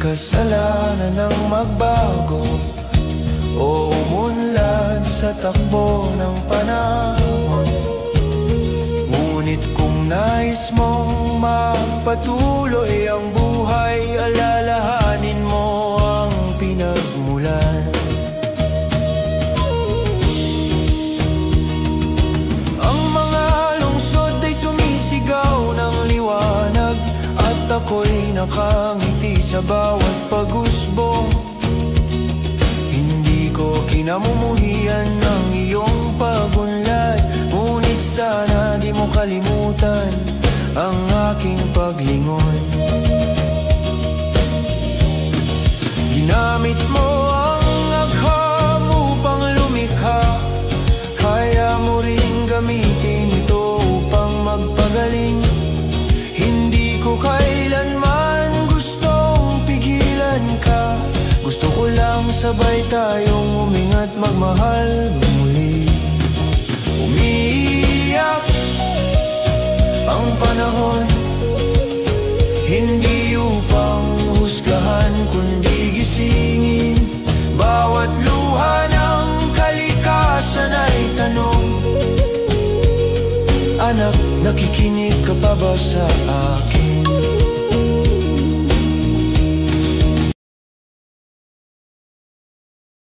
kasalanan ng magbago o umunlad sa takbo ng panahon. Ngunit kung nais mong magpatuloy ang buhay, alalahanin mo ang pinagmulan. Ang mga lungsod ay sumisigaw ng liwanag, at ako'y nakangiti sa bawat pag-usbong. Hindi ko kinamumuhian ng iyong pagunlad, ngunit sana di mo kalimutan ang aking paglingon. Ginamit mo ang agham upang lumikha, kaya mo ring gamitin ito upang magpagaling. Hindi ko kailanman gustong pigilan ka, gusto ko lang sabay tayong huminga't magmahal muli. Umiiyak ang panahon, hindi upang husgahan kundi gisingin. Bawat luha ng kalikasan ay tanong, anak, nakikinig ka pa ba sa akin?